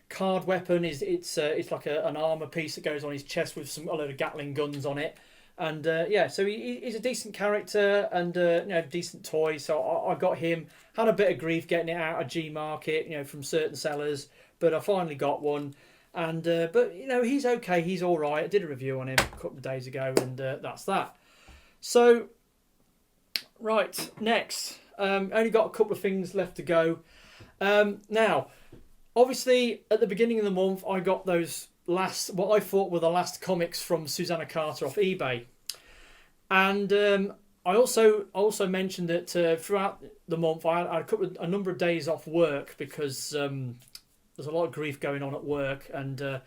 card weapon is it's like an armour piece that goes on his chest with a load of Gatling guns on it. And yeah, so he's a decent character and decent toy. So I got him. Had a bit of grief getting it out of G Market, from certain sellers, but I finally got one. And but he's okay. He's all right. I did a review on him a couple of days ago, and that's that. So right, next, only got a couple of things left to go. Now, obviously, at the beginning of the month, I got those what I thought were the last comics from Susanna Carter off eBay, and I also mentioned that throughout the month I had a number of days off work because there's a lot of grief going on at work, and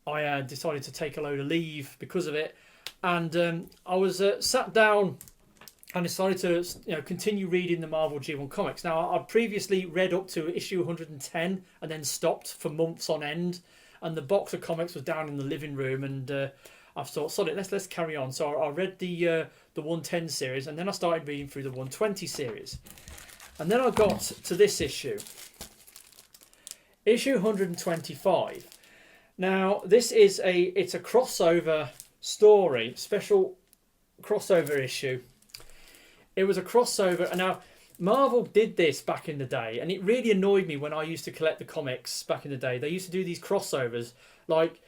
I decided to take a load of leave because of it, and I was sat down and decided to continue reading the Marvel G1 comics. Now, I'd previously read up to issue 110 and then stopped for months on end, and the box of comics was down in the living room, and I thought, sorry, let's carry on. So I read the 110 series, and then I started reading through the 120 series, and then I got to this issue 125. Now, this is it's a crossover story, special crossover issue. It was a crossover, and now Marvel did this back in the day, and it really annoyed me when I used to collect the comics back in the day. They used to do these crossovers, like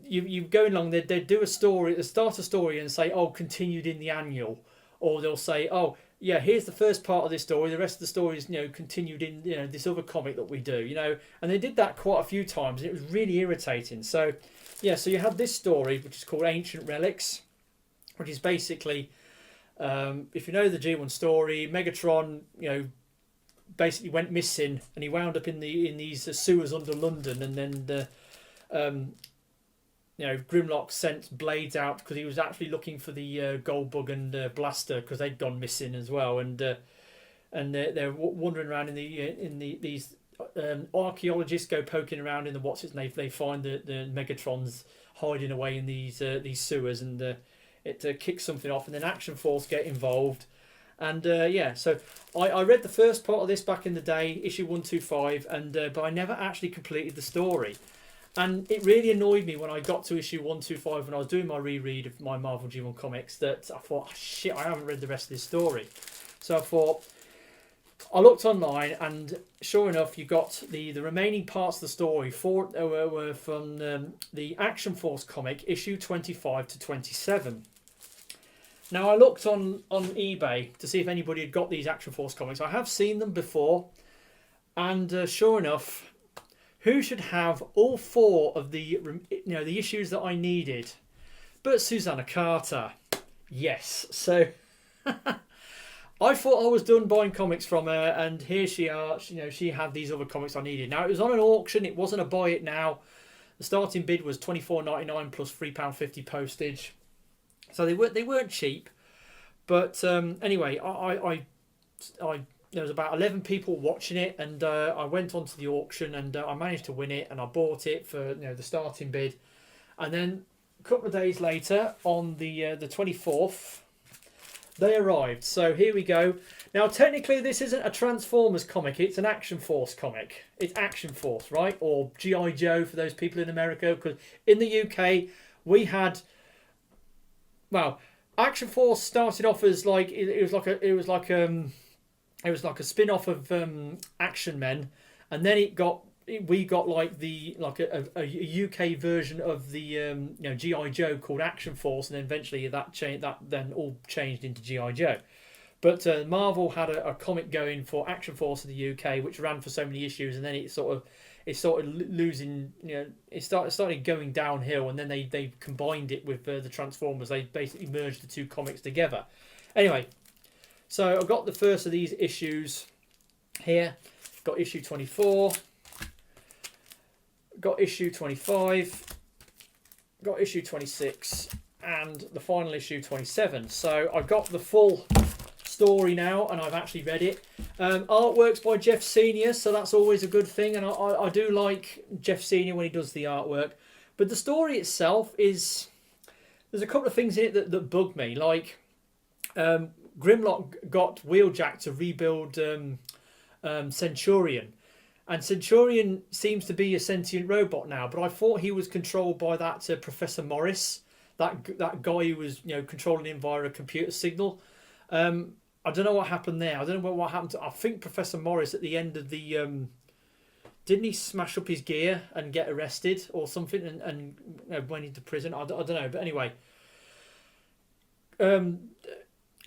you go along, they'd do a story, they start a story and say, oh, continued in the annual, or they'll say, oh yeah, here's the first part of this story, the rest of the story is continued in this other comic that we do, and they did that quite a few times, and it was really irritating. So yeah, so you have this story which is called Ancient Relics, which is basically, if you know the G1 story, Megatron, basically went missing, and he wound up in these sewers under London, and then Grimlock sent Blades out because he was actually looking for the Goldbug and Blaster because they'd gone missing as well, and they're wandering around these archaeologists go poking around in the and they find the Megatrons hiding away in these sewers, and it kicks something off, and then Action Force get involved, and so I read the first part of this back in the day, issue 125, and but I never actually completed the story, and it really annoyed me when I got to issue 125 when I was doing my reread of my Marvel G1 comics that I thought, oh, shit, I haven't read the rest of this story. So I thought, I looked online, and sure enough, you got the remaining parts of the story were from the Action Force comic, issue 25 to 27. Now, I looked on eBay to see if anybody had got these Action Force comics. I have seen them before, and sure enough, who should have all four of the issues that I needed but Susanna Carter? Yes, so I thought I was done buying comics from her, and here she had these other comics I needed. Now, it was on an auction, it wasn't a buy it now. The starting bid was £24.99 plus £3.50 postage. So they weren't cheap, but anyway, I there was about 11 people watching it, and I went onto the auction, and I managed to win it, and I bought it for the starting bid, and then a couple of days later, on the 24th, they arrived. So here we go. Now, technically, this isn't a Transformers comic; it's an Action Force comic. It's Action Force, right, or G.I. Joe for those people in America, because in the UK we had. Well, Action Force started off as like it was like a spin-off of Action Men, and then we got like a UK version of the G.I. Joe called Action Force, and then eventually that then all changed into G.I. Joe. But Marvel had a comic going for Action Force in the UK, which ran for so many issues, and then it started losing, it started going downhill, and then they combined it with the Transformers. They basically merged the two comics together. Anyway, so I've got the first of these issues here. Got issue 24, got issue 25, got issue 26, and the final issue 27. So I've got the full story now, and I've actually read it. Artwork's by Jeff Senior, so that's always a good thing, and I do like Jeff Senior when he does the artwork. But the story itself there's a couple of things in it that bug me, like Grimlock got Wheeljack to rebuild Centurion. And Centurion seems to be a sentient robot now, but I thought he was controlled by that Professor Morris, that guy who was controlling him via a computer signal. I don't know what happened there. I don't know what happened to. I think Professor Morris at the end of the didn't he smash up his gear and get arrested or something and went into prison? I don't know, but anyway,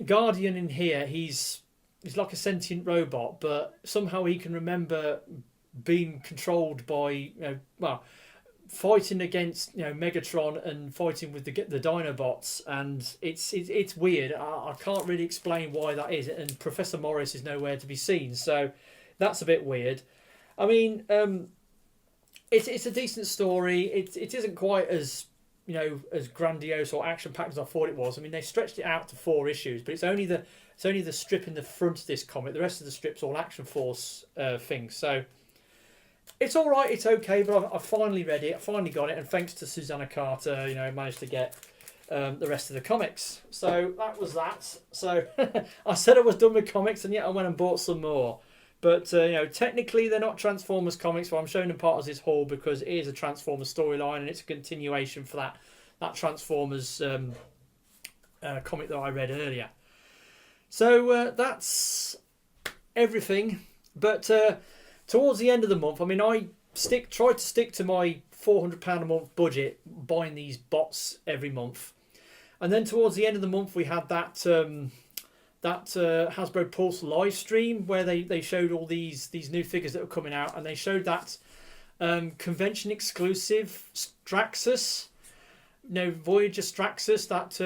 Guardian in here, he's like a sentient robot, but somehow he can remember being controlled by fighting against Megatron and fighting with the Dinobots, and it's weird. I can't really explain why that is, and Professor Morris is nowhere to be seen, so that's a bit weird. I mean, it's a decent story. It isn't quite as as grandiose or action packed as I thought it was. I mean, they stretched it out to 4 issues, but it's only the strip in the front of this comic. The rest of the strip's all Action Force things. So it's all right. It's okay. But I finally read it. I finally got it, and thanks to Susanna Carter, I managed to get the rest of the comics. So that was that. So I said I was done with comics, and yet I went and bought some more. But technically they're not Transformers comics, but I'm showing them part of this haul because it is a Transformers storyline and it's a continuation for that Transformers comic that I read earlier. So that's everything. But towards the end of the month, I mean, I tried to stick to my £400 a month budget, buying these bots every month. And then towards the end of the month, we had that Hasbro Pulse live stream where they showed all these new figures that were coming out, and they showed that convention exclusive Straxus, Voyager Straxus, that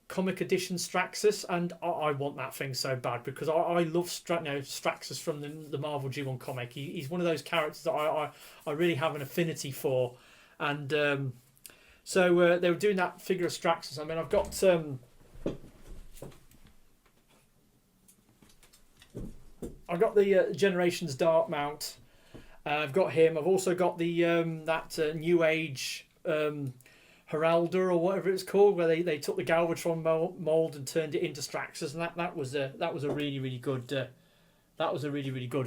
comic edition Straxus, and I want that thing so bad because I love Straxus from the Marvel G1 comic. He's one of those characters that I really have an affinity for, and so they were doing that figure of Straxus. I mean, I've got the Generations Dark mount. I've got him. I've also got the that New Age Heralder or whatever it's called, where they took the Galvatron mold and turned it into Straxus, and that was a really good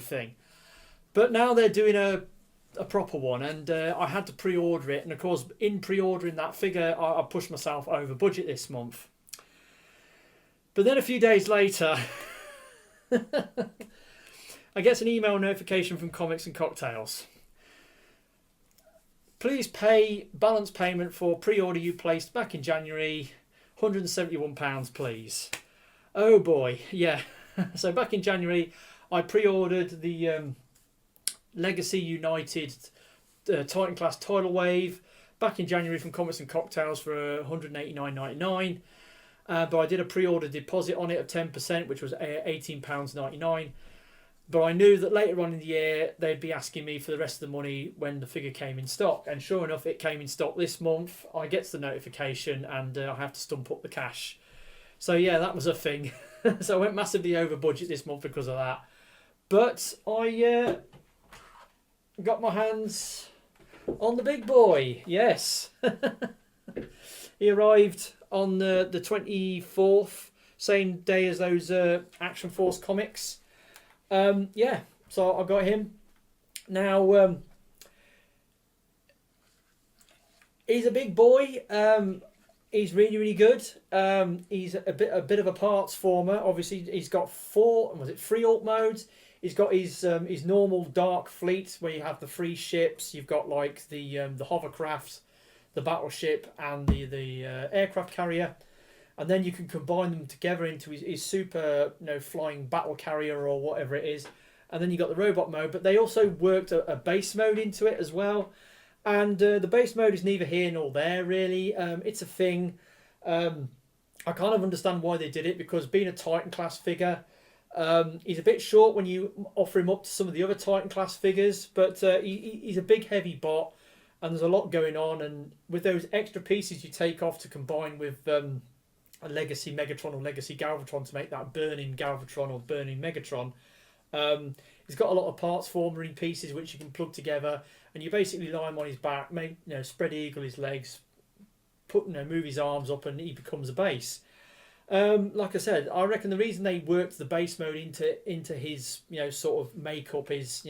thing. But now they're doing a proper one, and I had to pre-order it, and of course in pre-ordering that figure I pushed myself over budget this month. But then a few days later I get an email notification from Comics and Cocktails. Please pay balance payment for pre-order you placed back in January, £171 please. Oh boy, yeah. So back in January I pre-ordered the Legacy United Titan class Tidal Wave back in January from Comics and Cocktails for £189.99. But I did a pre-order deposit on it of 10%, which was £18.99. But I knew that later on in the year they'd be asking me for the rest of the money when the figure came in stock. And sure enough, it came in stock this month. I get the notification and I have to stump up the cash. So yeah, that was a thing. So I went massively over budget this month because of that. But I got my hands on the big boy. Yes. He arrived on the 24th, same day as those Action Force comics. Yeah, so I got him. Now, he's a big boy. He's really good. He's a bit of a parts former. Obviously, he's got 3 alt modes. He's got his normal dark fleet where you have the 3 ships. You've got like the hovercraft, the battleship, and the aircraft carrier. And then you can combine them together into his super flying battle carrier or whatever it is. And then you got the robot mode, but they also worked a base mode into it as well. And the base mode is neither here nor there really. It's a thing. I kind of understand why they did it, because being a Titan class figure, he's a bit short when you offer him up to some of the other Titan class figures, but he's a big heavy bot, and there's a lot going on. And with those extra pieces you take off to combine with a Legacy Megatron or Legacy Galvatron to make that burning Galvatron or burning Megatron. He's got a lot of parts forming pieces which you can plug together, and you basically lie him on his back, spread eagle his legs, move his arms up, and he becomes a base. Like I said, I reckon the reason they worked the base mode into his sort of makeup is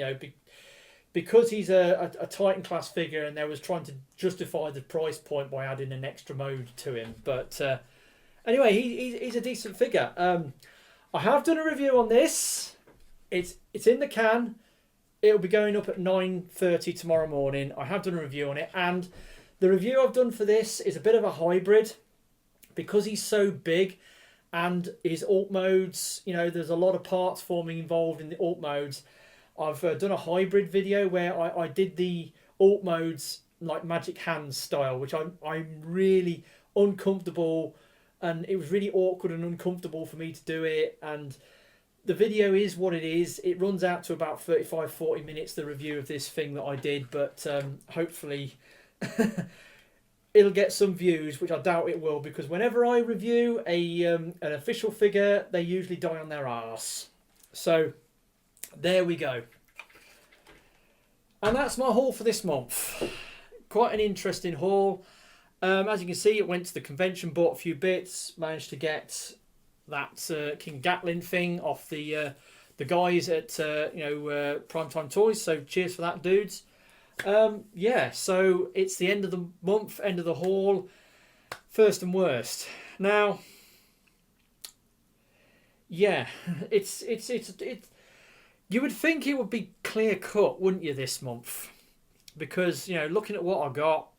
because he's a Titan class figure, and they was trying to justify the price point by adding an extra mode to him. But anyway, he's a decent figure. I have done a review on this. It's in the can. It'll be going up at 9:30 tomorrow morning. I have done a review on it, and the review I've done for this is a bit of a hybrid because he's so big, and his alt modes. There's a lot of parts forming involved in the alt modes. I've done a hybrid video where I did the alt modes like Magic Hands style, which I'm really uncomfortable, and it was really awkward and uncomfortable for me to do it. And the video is what it is. It runs out to about 35-40 minutes, the review of this thing that I did, but hopefully it'll get some views, which I doubt it will, because whenever I review an official figure, they usually die on their arse. So there we go. And that's my haul for this month. Quite an interesting haul. As you can see, it went to the convention, bought a few bits, managed to get that King Gatling thing off the guys at Primetime Toys. So cheers for that, dudes. Yeah, so it's the end of the month, end of the haul. First and worst. Now, yeah, it's you would think it would be clear cut, wouldn't you, this month? Because looking at what I got,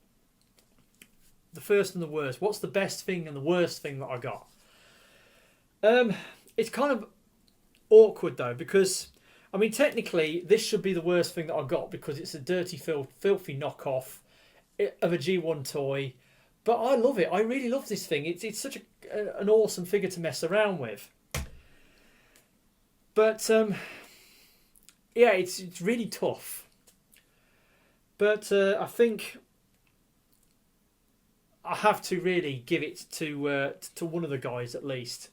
the first and the worst. What's the best thing and the worst thing that I got? It's kind of awkward though, because I mean technically this should be the worst thing that I got because it's a dirty, filthy knockoff of a G1 toy. But I love it. I really love this thing. It's such an awesome figure to mess around with. But yeah, it's really tough. But I think I have to really give it to one of the guys at least.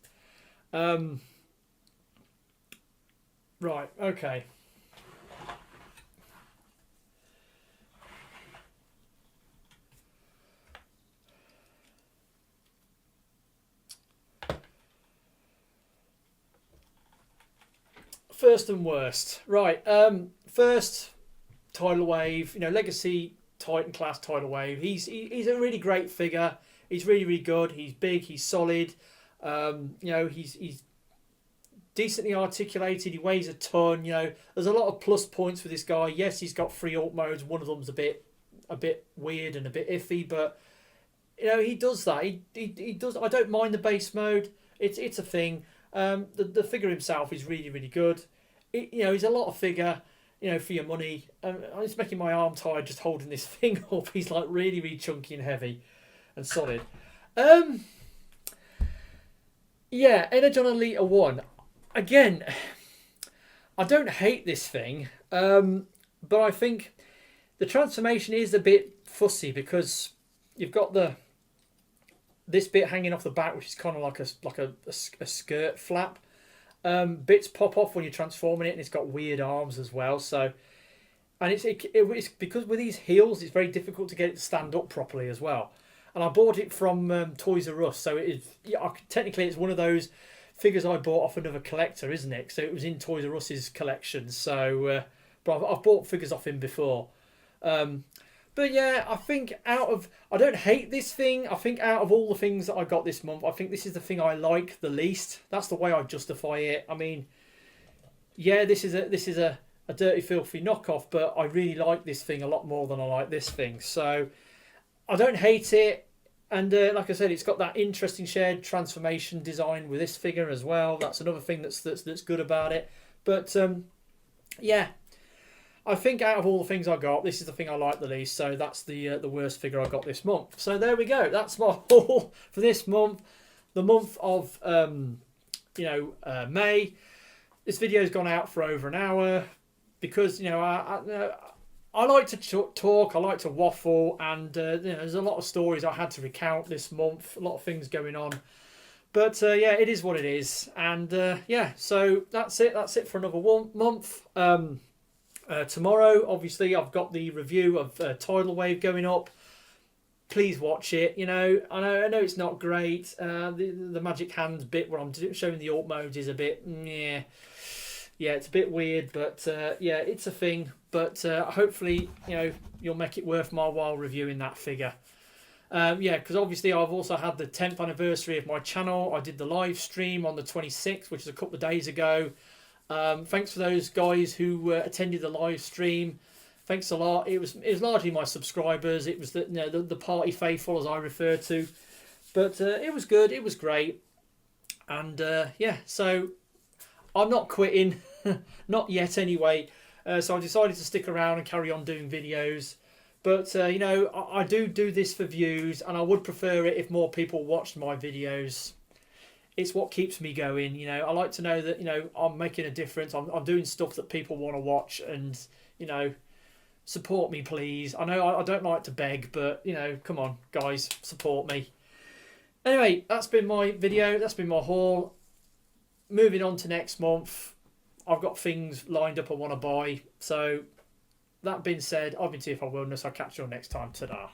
Right, okay. First and worst. Right, first, Tidal Wave, Legacy Titan class Tidal Wave. He's a really great figure. He's really good. He's big, he's solid. He's decently articulated. He weighs a ton. There's a lot of plus points for this guy. Yes, he's got 3 alt modes. One of them's a bit weird and a bit iffy, but he does that. He does. I don't mind the base mode. It's a thing. The figure himself is really good. He's a lot of figure. For your money. It's making my arm tired just holding this thing up. He's like really chunky and heavy and solid. Yeah, Energon Elita-One. Again, I don't hate this thing, but I think the transformation is a bit fussy because you've got this bit hanging off the back, which is kind of like a skirt flap. Bits pop off when you're transforming it, and it's got weird arms as well. So, and it's because with these heels, it's very difficult to get it to stand up properly as well. And I bought it from Toys R Us, so technically it's one of those figures I bought off another collector, isn't it? So it was in Toys R Us's collection. So, but I've bought figures off him before. But yeah, I think I don't hate this thing. I think out of all the things that I got this month, I think this is the thing I like the least. That's the way I justify it. I mean, yeah, this is a dirty, filthy knockoff, but I really like this thing a lot more than I like this thing. So I don't hate it. And like I said, it's got that interesting shared transformation design with this figure as well. That's another thing that's good about it. But yeah. I think out of all the things I got, this is the thing I like the least. So that's the worst figure I got this month. So there we go. That's my haul for this month, the month of May. This video's gone out for over an hour because I like to talk, I like to waffle, and there's a lot of stories I had to recount this month. A lot of things going on. But yeah, it is what it is. And yeah, so that's it. That's it for another month. Tomorrow, obviously, I've got the review of Tidal Wave going up. please watch it. You know, I know it's not great. The magic hands bit where I'm showing the alt modes is a bit, yeah, it's a bit weird, but yeah, it's a thing. But hopefully, you know, you'll make it worth my while reviewing that figure. Yeah, because obviously I've also had the 10th anniversary of my channel. I did the live stream on the 26th, which is a couple of days ago. Thanks for those guys who attended the live stream. Thanks a lot. It was largely my subscribers. It was the party faithful, as I refer to. But it was good. It was great. And yeah, so I'm not quitting. Not yet anyway. So I decided to stick around and carry on doing videos. But, you know, I do this for views, and I would prefer it if more people watched my videos. It's what keeps me going, you know. I like to know that, you know, I'm making a difference. I'm doing stuff that people want to watch, and, you know, support me, please. I know I don't like to beg, but, you know, come on, guys, support me. Anyway, that's been my video. That's been my haul. Moving on to next month. I've got things lined up I want to buy, so... That being said, I've been TFUK Wilderness. I'll catch you all next time. Ta-da.